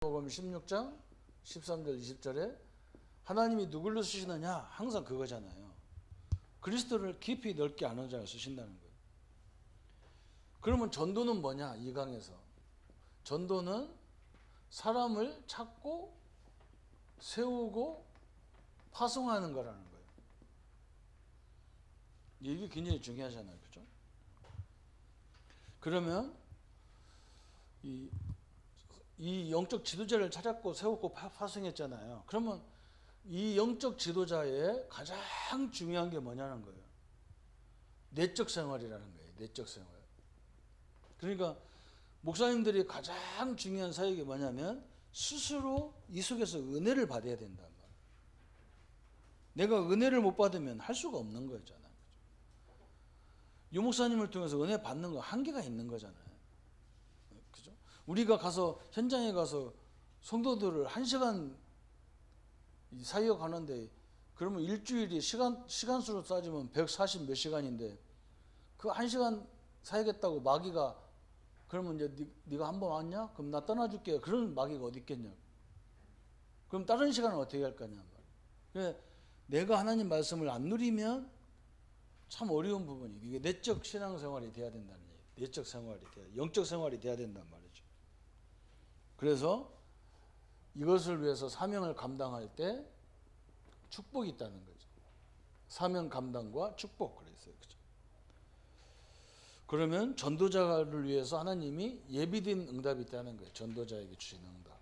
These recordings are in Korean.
복음 16장 13절 20절에 하나님이 누구를 쓰시느냐 항상 그거잖아요. 그리스도를 깊이 넓게 아는 자를 쓰신다는 거예요. 그러면 전도는 뭐냐? 이 강에서 전도는 사람을 찾고 세우고 파송하는 거라는 거예요. 이게 굉장히 중요하잖아요. 그죠? 그러면 이 영적 지도자를 찾았고 세웠고 파송했잖아요. 그러면 이 영적 지도자의 가장 중요한 게 뭐냐는 거예요. 내적 생활이라는 거예요. 내적 생활. 그러니까 목사님들이 가장 중요한 사역이 뭐냐면 스스로 이 속에서 은혜를 받아야 된단 말이에요. 내가 은혜를 못 받으면 할 수가 없는 거잖아요. 유 목사님을 통해서 은혜 받는 거 한계가 있는 거잖아요. 그죠? 우리가 가서 현장에 가서 성도들을 1시간 사역 하는데 그러면 일주일이 시간수로 따지면 140 몇 시간인데 그 1시간 사역했다고 마귀가 그러면 이제 네가 한 번 왔냐? 그럼 나 떠나줄게. 그런 마귀가 어디 있겠냐? 그럼 다른 시간은 어떻게 할 거냐? 그래, 내가 하나님 말씀을 안 누리면 참 어려운 부분이 이게 내적 신앙생활이 돼야 된다는 얘기예요. 내적 생활이 돼야, 영적 생활이 돼야 된단 말이죠. 그래서 이것을 위해서 사명을 감당할 때 축복이 있다는 거죠. 사명 감당과 축복 그랬어요. 그죠? 그러면 전도자를 위해서 하나님이 예비된 응답이 있다는 거예요. 전도자에게 주신 응답.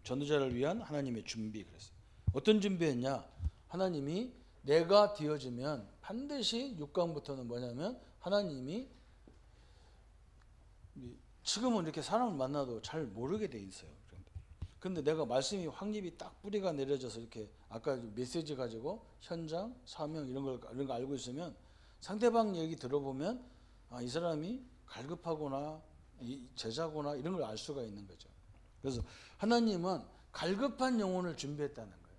전도자를 위한 하나님의 준비 그랬어요. 어떤 준비였냐? 하나님이 내가 되어지면 반드시 6강부터는 뭐냐면 하나님이 지금은 이렇게 사람을 만나도 잘 모르게 돼 있어요. 근데 내가 말씀이 확립이 딱 뿌리가 내려져서 이렇게 아까 메시지 가지고 현장, 사명 이런 거 알고 있으면 상대방 얘기 들어보면 아, 이 사람이 갈급하거나 제자거나 이런 걸 알 수가 있는 거죠. 그래서 하나님은 갈급한 영혼을 준비했다는 거예요.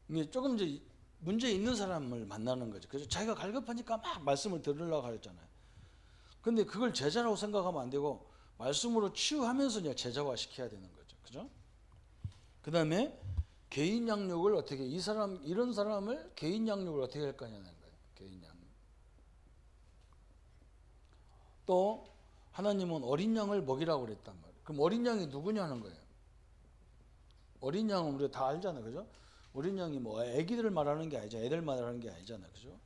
이게 조금 이제 문제 있는 사람을 만나는 거죠. 그래서 자기가 갈급하니까 막 말씀을 들으려고 하잖아요. 근데 그걸 제자라고 생각하면 안 되고 말씀으로 치유하면서 제자화 시켜야 되는 거죠. 그죠? 그 다음에 개인 양육을 어떻게, 이런 사람을 개인 양육을 어떻게 할 거냐는 거예요. 개인 양육. 또, 하나님은 어린 양을 먹이라고 그랬단 말이에요. 그럼 어린 양이 누구냐는 거예요. 어린 양은 우리가 다 알잖아요. 그죠? 어린 양이 뭐 애기들을 말하는 게 아니잖아요. 애들 말하는 게 아니잖아요. 그죠?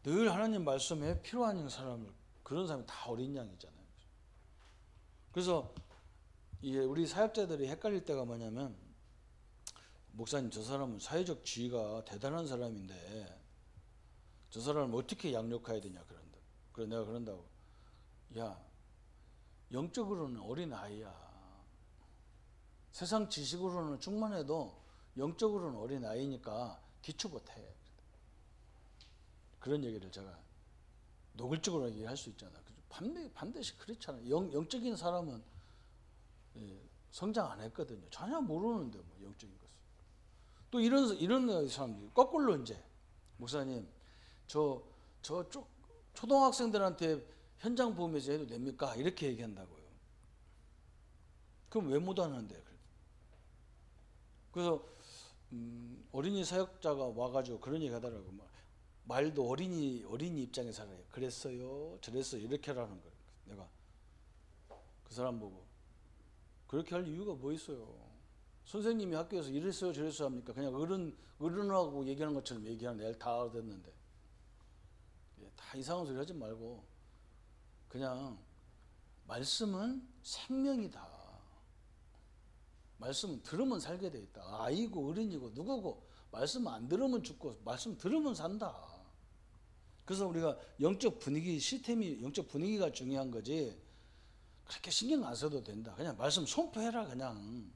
늘 하나님 말씀에 필요한 사람을, 그런 사람이 다 어린 양이잖아요. 그래서 우리 사역자들이 헷갈릴 때가 뭐냐면 목사님 저 사람은 사회적 지위가 대단한 사람인데 저 사람을 어떻게 양육해야 되냐 그런다. 그래서 내가 그런다고 야 영적으로는 어린 아이야. 세상 지식으로는 충만해도 영적으로는 어린 아이니까 기초부터 해. 그런 얘기를 제가 노골적으로 얘기할 수 있잖아. 반드시 그렇잖아요. 영적인 사람은 성장 안 했거든요. 전혀 모르는데 뭐 영적인 것을. 또 이런 사람들이 거꾸로 이제 목사님 초등학생들한테 현장 보면서 해도 됩니까? 이렇게 얘기한다고요. 그럼 왜 못 하는데? 그래서 어린이 사역자가 와가지고 그런 얘기 하더라고요. 말도 어린이 입장에서 하래요. 그랬어요, 저랬어요 이렇게 하라는 거예요. 내가 그 사람 보고 그렇게 할 이유가 뭐 있어요? 선생님이 학교에서 이랬어요 저랬어요 합니까? 그냥 어른하고 얘기하는 것처럼 얘기하는 애를 다 듣는데 다 이상한 소리 하지 말고 그냥 말씀은 생명이다. 말씀은 들으면 살게 돼 있다. 아이고 어른이고 누구고 말씀 안 들으면 죽고 말씀 들으면 산다. 그래서 우리가 영적 분위기 시스템이 영적 분위기가 중요한 거지 그렇게 신경 안 써도 된다. 그냥 말씀 선포해라 그냥.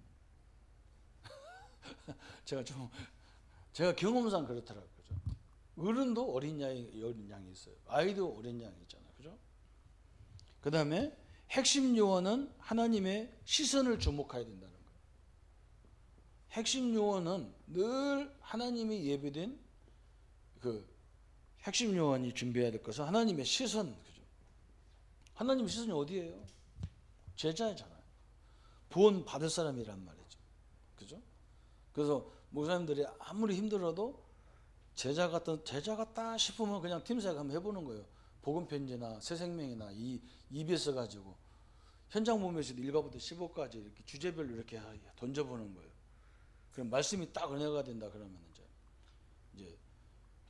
제가 경험상 그렇더라고요. 그죠? 어른도 어린 양이 있어요. 아이도 어린 양이 있잖아요. 그죠? 그 다음에 핵심 요원은 하나님의 시선을 주목해야 된다는 거예요. 핵심 요원은 늘 하나님이 예비된 그 핵심 요원이 준비해야 될 것은 하나님의 시선. 그죠? 하나님 시선이 어디예요? 제자잖아요. 구원 받을 사람이란 말이죠. 그죠? 그래서 목사님들이 아무리 힘들어도 제자 같다 싶으면 그냥 팀사역 한번 해보는 거예요. 복음 편지나 새생명이나 이 EBS 가지고 현장 보면서도 1과부터 15까지 이렇게 주제별로 이렇게 던져보는 거예요. 그럼 말씀이 딱 은혜가 된다 그러면 이제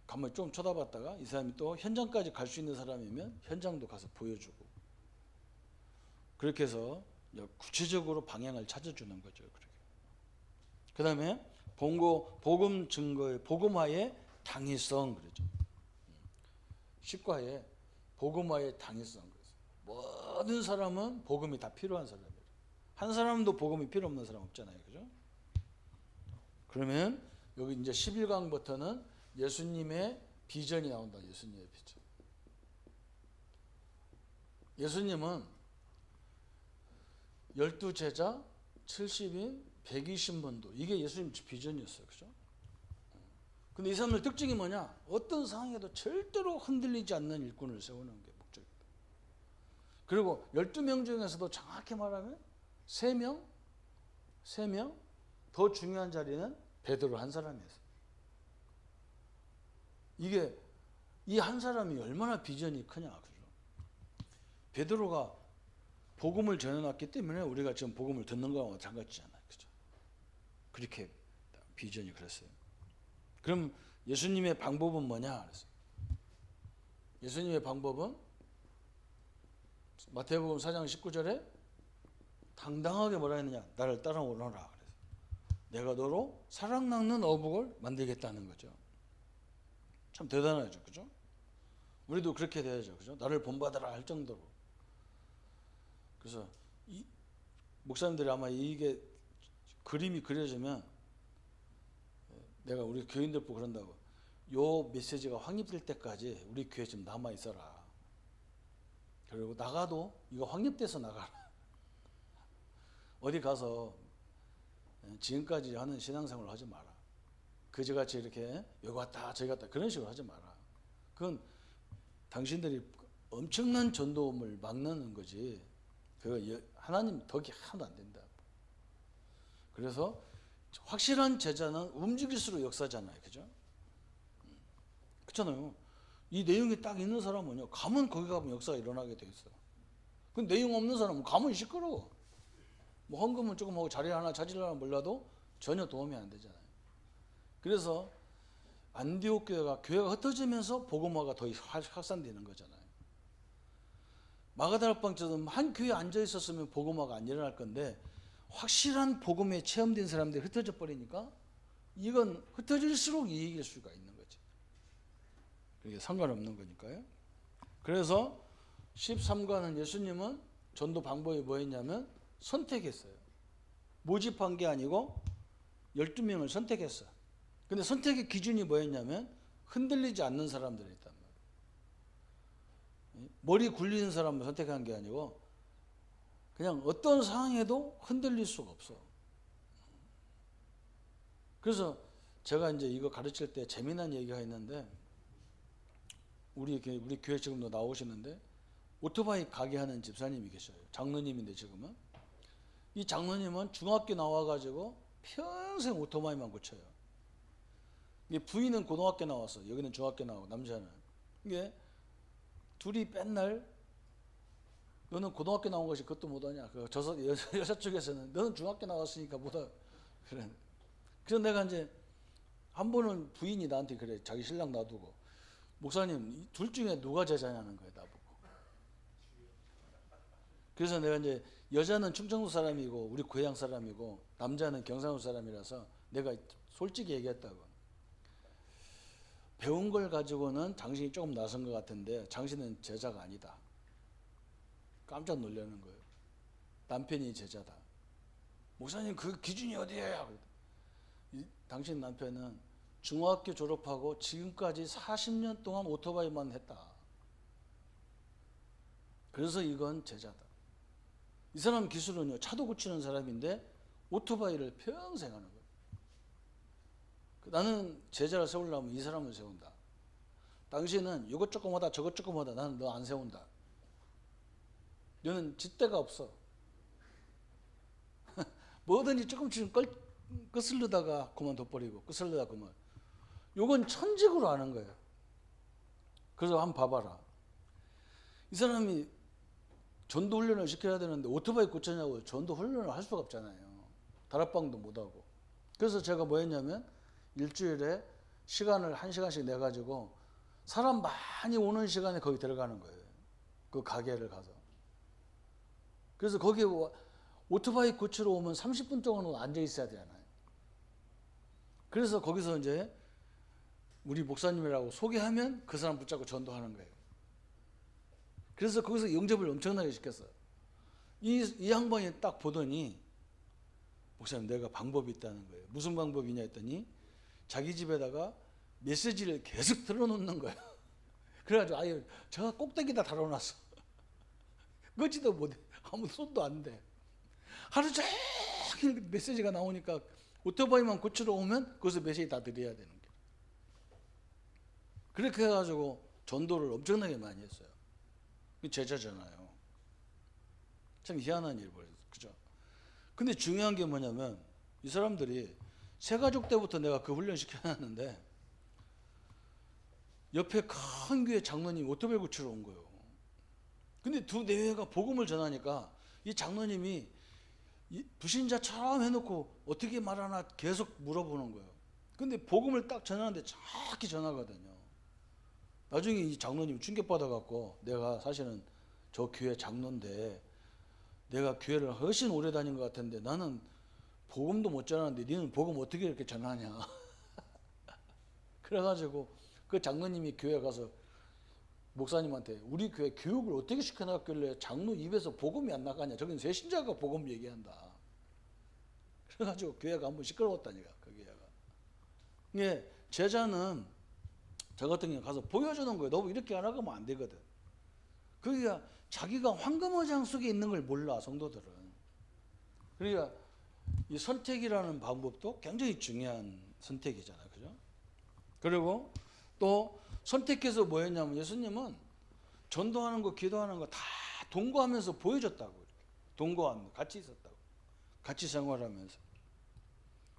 가만히 좀 쳐다봤다가 이 사람이 또 현장까지 갈 수 있는 사람이면 현장도 가서 보여주고 그렇게 해서 구체적으로 방향을 찾아주는 거죠. 그 다음에 복음 증거의 복음화의 당위성 그러죠. 10과에 복음화의 당위성. 모든 사람은 복음이 다 필요한 사람이에요. 한 사람도 복음이 필요 없는 사람 없잖아요. 그죠? 그러면 여기 이제 11강부터는 예수님의 비전이 나온다. 예수님의 비전. 예수님은 12제자, 70인, 120문도 이게 예수님 비전이었어요. 그죠? 근데 이 사람들 특징이 뭐냐? 어떤 상황에도 절대로 흔들리지 않는 일꾼을 세우는 게 목적이다. 그리고 12명 중에서도 정확히 말하면 3명 더 중요한 자리는 베드로 한 사람이었어요. 이게 이 한 사람이 얼마나 비전이 크냐. 그죠? 베드로가 복음을 전해놨기 때문에 우리가 지금 복음을 듣는 거와 마찬가지지 않아요. 그죠? 그렇게 비전이 그랬어요. 그럼 예수님의 방법은 뭐냐? 그랬어요. 예수님의 방법은 마태복음 4장 19절에 당당하게 뭐라 했느냐? 나를 따라오너라. 그래서 내가 너로 사랑 낚는 어복을 만들겠다는 거죠. 참 대단하죠. 그죠? 우리도 그렇게 돼야죠. 그죠? 나를 본받아라 할 정도로. 그래서 이 목사님들이 아마 이게 그림이 그려지면 내가 우리 교인들 보고 그런다고 요 메시지가 확립될 때까지 우리 교회 좀 남아 있어라. 그리고 나가도 이거 확립돼서 나가라. 어디 가서 지금까지 하는 신앙생활을 하지 마라. 그지같이 이렇게 여기 왔다 저기 갔다 그런 식으로 하지 마라. 그건 당신들이 엄청난 전도움을 막는 거지. 그 하나님 덕이 하나도 안 된다. 그래서 확실한 제자는 움직일수록 역사잖아요. 그죠? 그렇잖아요. 이 내용이 딱 있는 사람은요. 가면 거기 가면 역사가 일어나게 돼 있어. 그 내용 없는 사람은 가면 시끄러워. 뭐 헌금은 조금 하고 자리 하나 찾으려나 몰라도 전혀 도움이 안 되잖아요. 그래서 안디옥 교회가 흩어지면서 복음화가 더 확산되는 거잖아요. 마가다락방처럼 한 교회에 앉아 있었으면 복음화가 안 일어날 건데 확실한 복음에 체험된 사람들이 흩어져 버리니까 이건 흩어질수록 이익일 수가 있는 거지. 그게 상관없는 거니까요. 그래서 13과는 예수님은 전도 방법이 뭐였냐면 선택했어요. 모집한 게 아니고 12명을 선택했어요. 근데 선택의 기준이 뭐였냐면 흔들리지 않는 사람들이 있단 말이에요. 머리 굴리는 사람을 선택한 게 아니고 그냥 어떤 상황에도 흔들릴 수가 없어. 그래서 제가 이제 이거 가르칠 때 재미난 얘기가 있는데 우리 교회 지금도 나오시는데 오토바이 가게 하는 집사님이 계셔요. 장로님인데 지금은 이 장로님은 중학교 나와가지고 평생 오토바이만 고쳐요. 이게 부인은 고등학교 나왔어. 여기는 중학교 나오고 남자는 이게 둘이 맨날 너는 고등학교 나온 것이 그것도 못하냐. 여자 쪽에서는 너는 중학교 나왔으니까 못하. 그래. 그래서 내가 이제 한 번은 부인이 나한테 그래. 자기 신랑 놔두고 목사님 둘 중에 누가 제자냐는 거예요. 나보고. 그래서 내가 이제 여자는 충청도 사람이고 우리 고향 사람이고 남자는 경상도 사람이라서 내가 솔직히 얘기했다고. 배운 걸 가지고는 당신이 조금 나선 것 같은데 당신은 제자가 아니다. 깜짝 놀라는 거예요. 남편이 제자다. 목사님 그 기준이 어디예요? 당신 남편은 중학교 졸업하고 지금까지 40년 동안 오토바이만 했다. 그래서 이건 제자다. 이 사람 기술은요 차도 고치는 사람인데 오토바이를 평생 하는 거예요. 나는 제자를 세우려면 이 사람을 세운다. 당신은 이것 조금 하다 저것 조금 하다 나는 너 안 세운다. 너는 줏대가 없어. 뭐든지 조금씩 끄슬르다가 그만 둬버리고 끄슬르다가 그만. 요건 천직으로 하는 거예요. 그래서 한번 봐봐라. 이 사람이 전도 훈련을 시켜야 되는데 오토바이 고쳤냐고 전도 훈련을 할 수가 없잖아요. 다락방도 못하고. 그래서 제가 뭐 했냐면 일주일에 시간을 1시간씩 내가지고 사람 많이 오는 시간에 거기 들어가는 거예요. 그 가게를 가서. 그래서 거기 오토바이 고치러 오면 30분 동안은 앉아 있어야 되잖아요. 그래서 거기서 이제 우리 목사님이라고 소개하면 그 사람 붙잡고 전도하는 거예요. 그래서 거기서 영접을 엄청나게 시켰어요. 이 양반이 딱 보더니 목사님 내가 방법이 있다는 거예요. 무슨 방법이냐 했더니 자기 집에다가 메시지를 계속 틀어놓는 거예요. 그래가지고 아예 제가 꼭대기다 달아놨어. 끄지도 못해. 아무 손도 안 돼. 하루 종일 메시지가 나오니까 오토바이만 고치러 오면 거기서 메시지 다 드려야 되는 거예요. 그렇게 해가지고 전도를 엄청나게 많이 했어요. 제자잖아요. 참 희한한 일을 벌였어요. 그죠? 근데 중요한 게 뭐냐면 이 사람들이 새가족 때부터 내가 그 훈련 시켜놨는데 옆에 큰 교회 장로님 오토바이 고치러 온 거예요. 근데 두 내외가 복음을 전하니까 이 장로님이 불신자처럼 해놓고 어떻게 말하나 계속 물어보는 거예요. 근데 복음을 딱 전하는데 정확히 전하거든요. 나중에 이 장로님 충격받아갖고 내가 사실은 저 교회 장로인데 내가 교회를 훨씬 오래 다닌 것 같은데 나는 복음도 못 전하는데 너는 복음 어떻게 이렇게 전하냐. 그래가지고 그 장로님이 교회 가서 목사님한테 우리 교회 교육을 어떻게 시켜놨길래 장로 입에서 복음이 안 나가냐. 저긴 새신자가 복음 얘기한다. 그래가지고 교회가 한번 시끄러웠다니까. 그 교회가. 이게 제자는 저 같은 경우 가서 보여주는 거예요. 너 이렇게 안 하면 안 되거든. 그러니까 자기가 황금어장 속에 있는 걸 몰라. 성도들은. 그러니까 이 선택이라는 방법도 굉장히 중요한 선택이잖아요. 그죠? 그리고 또 선택해서 뭐 했냐면 예수님은 전도하는 거 기도하는 거 다 동거하면서 보여줬다고. 동거하면서 같이 있었다고. 같이 생활하면서.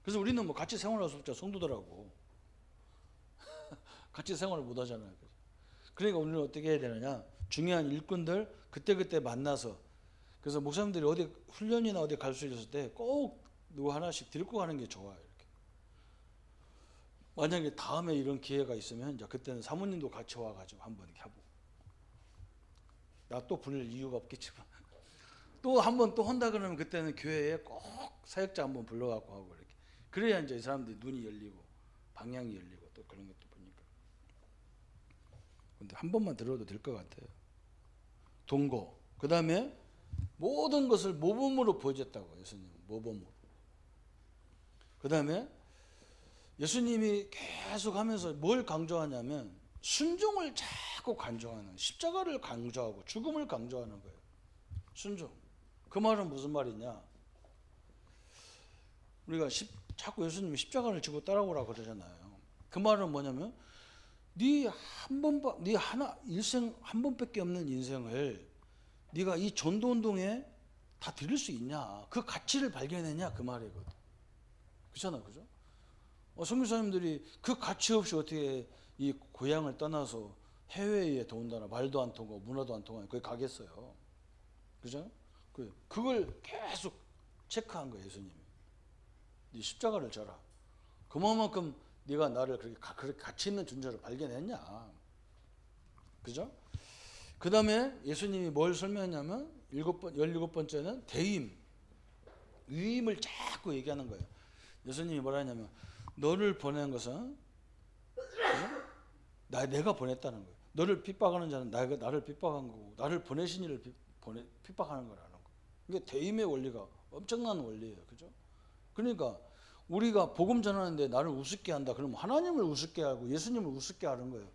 그래서 우리는 뭐 같이 생활할 수 없죠. 성도들하고. 같이 생활을 못 하잖아요. 그러니까 우리는 어떻게 해야 되느냐. 중요한 일꾼들 그때그때 만나서 그래서 목사님들이 어디 훈련이나 어디 갈 수 있을 때 꼭 누구 하나씩 데리고 가는 게 좋아요. 이렇게. 만약에 다음에 이런 기회가 있으면 이제 그때는 사모님도 같이 와가지고 한번 이렇게 해보고 나 또 부를 이유가 없겠지만 또 한번 또 한다 그러면 그때는 교회에 꼭 사역자 한번 불러갖고 하고 이렇게 그래야 이제 이 사람들이 눈이 열리고 방향이 열리고 또 그런 것도 보니까 근데 한 번만 들어도 될 것 같아요. 동거 그 다음에 모든 것을 모범으로 보여줬다고 예수님 모범으로. 그 다음에 예수님이 계속 하면서 뭘 강조하냐면 순종을 자꾸 강조하는 십자가를 강조하고 죽음을 강조하는 거예요. 순종. 그 말은 무슨 말이냐? 우리가 자꾸 예수님이 십자가를 지고 따라오라고 그러잖아요. 그 말은 뭐냐면 네 하나 일생 한 번밖에 없는 인생을 네가 이 전도 운동에 다 드릴 수 있냐? 그 가치를 발견했냐? 그 말이거든. 그렇잖아요, 그죠? 선교사님들이 그 가치 없이 어떻게 이 고향을 떠나서 해외에 더군다나 말도 안 통하고 문화도 안 통하고 거기 가겠어요. 그죠? 그걸 계속 체크한 거예요, 예수님이. 네 십자가를 져라. 그만큼 네가 나를 그렇게 가치 있는 존재로 발견했냐. 그죠? 그 다음에 예수님이 뭘 설명했냐면 17번째는 대임. 위임을 자꾸 얘기하는 거예요. 예수님이 뭐라 했냐면 너를 보낸 것은 내가 보냈다는 거예요. 너를 핍박하는 자는 나를 핍박한 거고 나를 보내신 이를 핍박하는 거라는 거예요. 이게 대임의 원리가 엄청난 원리예요. 그죠? 그러니까 우리가 복음 전하는데 나를 우습게 한다. 그러면 하나님을 우습게 하고 예수님을 우습게 하는 거예요.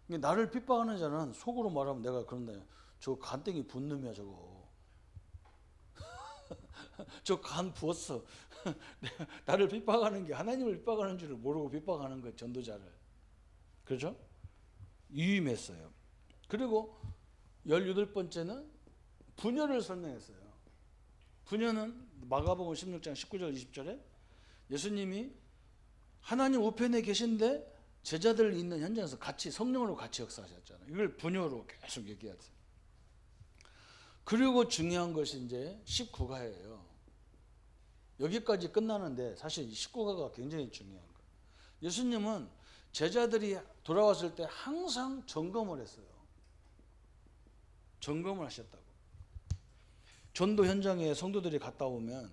나를 핍박하는 자는 속으로 말하면 내가 그런다. 저 간땡이 분 놈이야 저거. 저 간 부었어. 나를 핍박하는 게 하나님을 핍박하는 줄을 모르고 핍박하는 거예요. 전도자를. 그렇죠? 유임했어요. 그리고 18번째는 분열을 설명했어요. 분열은 마가복음 16장 19절 20절에 예수님이 하나님 우편에 계신데 제자들 있는 현장에서 같이 성령으로 같이 역사하셨잖아요. 이걸 분열로 계속 얘기하세요. 그리고 중요한 것이 이제 19가예요. 여기까지 끝나는데 사실 19가가 굉장히 중요한 거예요. 예수님은 제자들이 돌아왔을 때 항상 점검을 했어요. 점검을 하셨다고. 전도 현장에 성도들이 갔다 오면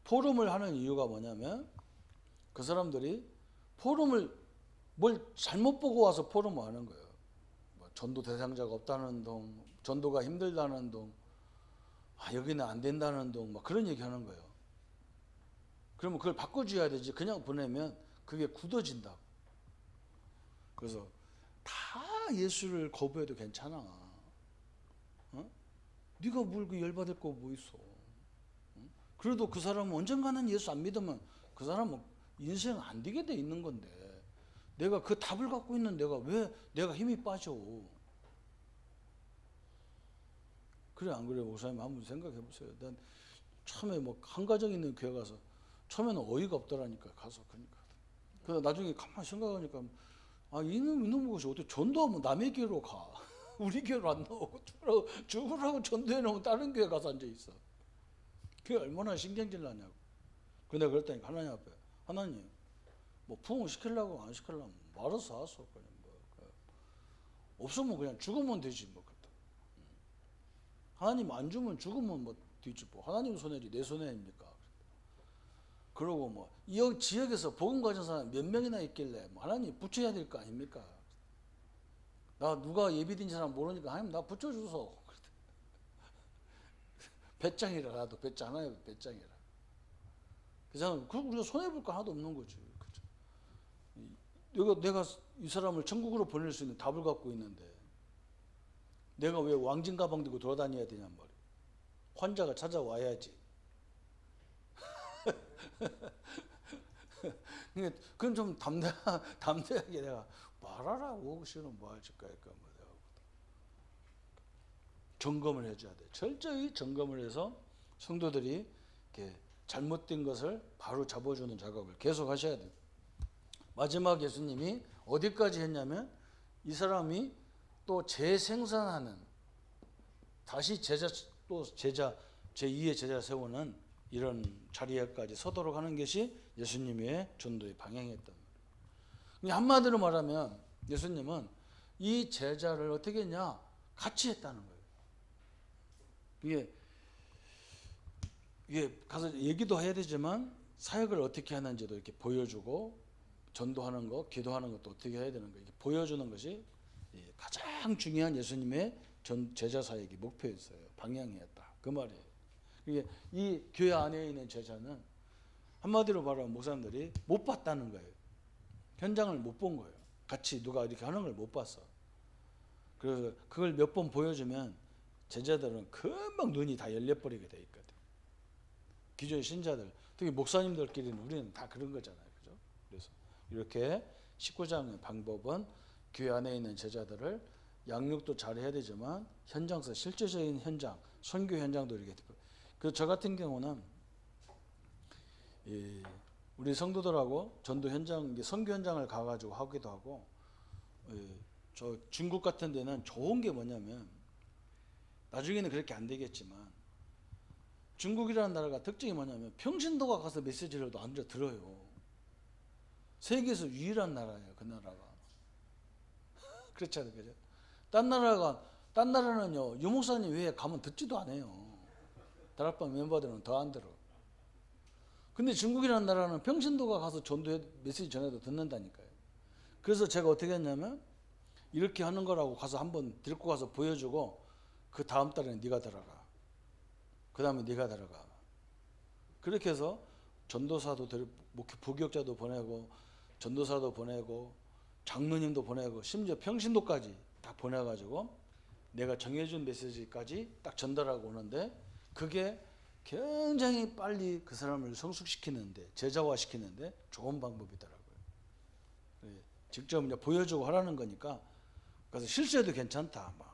포럼을 하는 이유가 뭐냐면 그 사람들이 포럼을 뭘 잘못 보고 와서 포럼을 하는 거예요. 뭐 전도 대상자가 없다는 둥, 전도가 힘들다는 둥, 여기는 안 된다는 둥, 막 그런 얘기 하는 거예요. 그러면 그걸 바꿔줘야 되지. 그냥 보내면 그게 굳어진다고. 그래서 다 예수를 거부해도 괜찮아. 어? 네가 뭘 그 열받을 거 뭐 있어. 그래도 그 사람은 언젠가는 예수 안 믿으면 그 사람은 인생 안 되게 돼 있는 건데 내가 그 답을 갖고 있는 내가 힘이 빠져. 그래 안 그래 목사님 한번 생각해 보세요. 난 처음에 뭐 한가정 있는 교회 가서 처음에는 어이가 없더라니까 가서 그러니까. 그래서 나중에 가만히 생각하니까 이놈의 것이 어떻게 전도하면 남의 교회로 가. 우리 교회로 안 나오고 죽으라고 전도해 놓으면 다른 교회 가서 앉아 있어. 그게 얼마나 신경질 나냐고. 근데 그랬더니 하나님 앞에 하나님 뭐 부흥 시키려고 안 시키려면 말아서 하소. 그냥 없으면 그냥 죽으면 되지 뭐. 하나님 안 주면 죽으면 뭐 되지 뭐. 하나님 손해지 내 손해입니까? 그러고 뭐 이 지역에서 복음 가진 사람 몇 명이나 있길래 뭐 하나님 붙여야 될 거 아닙니까? 나 누가 예비된 사람 모르니까 하나님 나 붙여주소. 배짱이라 나도 배짱 하나요 배짱이라. 그래서 우리가 손해볼 거 하나도 없는 거지. 그죠? 내가 이 사람을 천국으로 보낼 수 있는 답을 갖고 있는데 내가 왜 왕진 가방 들고 돌아다녀야 되냔 말이야. 환자가 찾아와야지. 그럼 좀 담대하게 내가 말하라고 싫으면 뭐 할 줄까 할까 뭐 내가 점검을 해줘야 돼. 철저히 점검을 해서 성도들이 이렇게 잘못된 것을 바로 잡아주는 작업을 계속 하셔야 돼. 마지막 예수님이 어디까지 했냐면 이 사람이 또 재생산하는 다시 제자 제2의 제자 세우는 이런 자리에까지 서도록 하는 것이 예수님의 전도의 방향이었단 말이에요. 한마디로 말하면 예수님은 이 제자를 어떻게 했냐? 같이 했다는 거예요. 이게 가서 얘기도 해야 되지만 사역을 어떻게 하는지도 이렇게 보여주고 전도하는 거, 기도하는 것도 어떻게 해야 되는 거 이렇게 보여주는 것이 가장 중요한 예수님의 제자 사역의 목표였어요. 방향이었다. 그 말이에요. 이 교회 안에 있는 제자는 한마디로 말하면 목사님들이 못 봤다는 거예요. 현장을 못 본 거예요. 같이 누가 이렇게 하는 걸 못 봤어. 그래서 그걸 몇 번 보여주면 제자들은 금방 눈이 다 열려버리게 돼 있거든. 기존 신자들, 특히 목사님들끼리는 우리는 다 그런 거잖아요. 그죠? 그래서 이렇게 19장의 방법은 교회 안에 있는 제자들을 양육도 잘 해야 되지만 현장에서 실제적인 현장, 선교 현장도 이렇게 그 저 같은 경우는 우리 성도들하고 전도 현장, 선교 현장을 가가지고 하기도 하고 저 중국 같은 데는 좋은 게 뭐냐면 나중에는 그렇게 안 되겠지만 중국이라는 나라가 특징이 뭐냐면 평신도가 가서 메시지를 해도 앉아 들어요. 세계에서 유일한 나라예요. 그 나라가. 그렇지 않아요? 그죠? 딴 나라는요 유목사님 외에 가면 듣지도 않아요. 다락방 멤버들은 더 안 들어. 근데 중국이라는 나라는 평신도가 가서 전도해 메시지 전해도 듣는다니까요. 그래서 제가 어떻게 했냐면 이렇게 하는 거라고 가서 한번 데리고 가서 보여주고 그 다음 달에는 네가 들어가. 그 다음에 네가 들어가. 그렇게 해서 전도사도 부교육자도 보내고 전도사도 보내고 장로님도 보내고 심지어 평신도까지 다 보내가지고 내가 정해준 메시지까지 딱 전달하고 오는데 그게 굉장히 빨리 그 사람을 성숙시키는데 제자화시키는데 좋은 방법이더라고요. 직접 이제 보여주고 하라는 거니까 그래서 실수해도 괜찮다. 막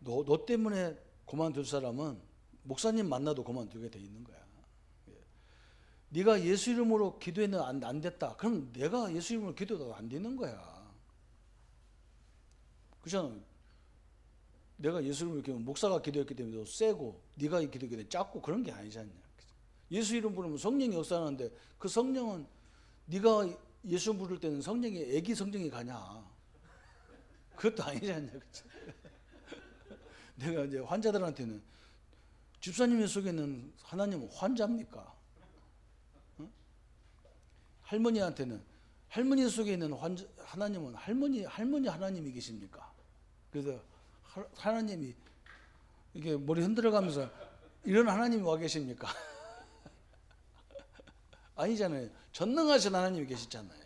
너 때문에 그만둘 사람은 목사님 만나도 그만두게 돼 있는 거야. 네가 예수 이름으로 기도했는데 안 됐다. 그럼 내가 예수 이름으로 기도도 안 되는 거야. 그렇잖아. 내가 예수 이름으로 기도, 목사가 기도했기 때문에 더 세고 네가 기도했기 때문에 작고 그런 게 아니지 않냐. 예수 이름 부르면 성령이 역사하는데 그 성령은 네가 예수 부를 때는 성령이 애기 성령이 가냐. 그것도 아니지 않냐. 그치? 내가 이제 환자들한테는 집사님의 속에 있는 하나님은 환자입니까? 할머니한테는 할머니 속에 있는 하나님은 할머니 하나님이 계십니까? 그래서 하나님이 이게 머리 흔들어가면서 이런 하나님이 와 계십니까? 아니잖아요. 전능하신 하나님이 계시잖아요.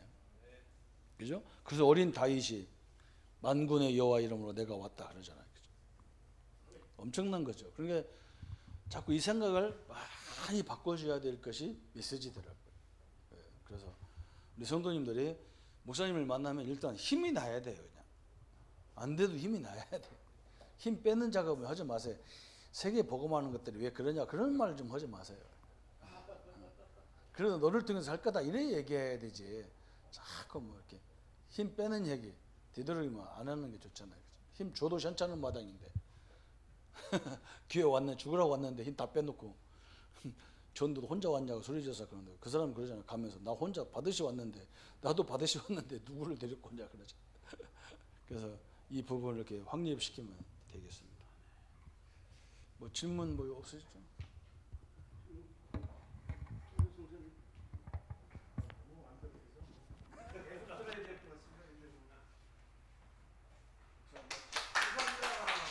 그죠? 그래서 어린 다윗이 만군의 여호와 이름으로 내가 왔다 그러잖아요. 그죠? 엄청난 거죠. 그러니까 자꾸 이 생각을 많이 바꿔줘야 될 것이 메시지더라고요. 그래서 우리 성도님들이 목사님을 만나면 일단 힘이 나야 돼요. 그냥 안 돼도 힘이 나야 돼. 힘 빼는 작업을 하지 마세요. 세계 복음하는 것들이 왜 그러냐 그런 말을 좀 하지 마세요. 그래도 너를 통해서 할 거다 이래 얘기해야 되지. 자꾸 뭐 이렇게 힘 빼는 얘기 되도록이면 안 하는 게 좋잖아요. 힘 줘도 괜찮은 마당인데 교회 왔네 죽으라고 왔는데 힘 다 빼놓고 전도 혼자 왔냐고 소리져서 그러는데 그 사람 그러잖아요. 가면서 나 혼자 받으시 왔는데 나도 받으시 왔는데 누구를 데리고 오냐 그러죠. 그래서 이 부분을 이렇게 확립시키면 되겠습니다. 뭐 질문 뭐 없으시죠?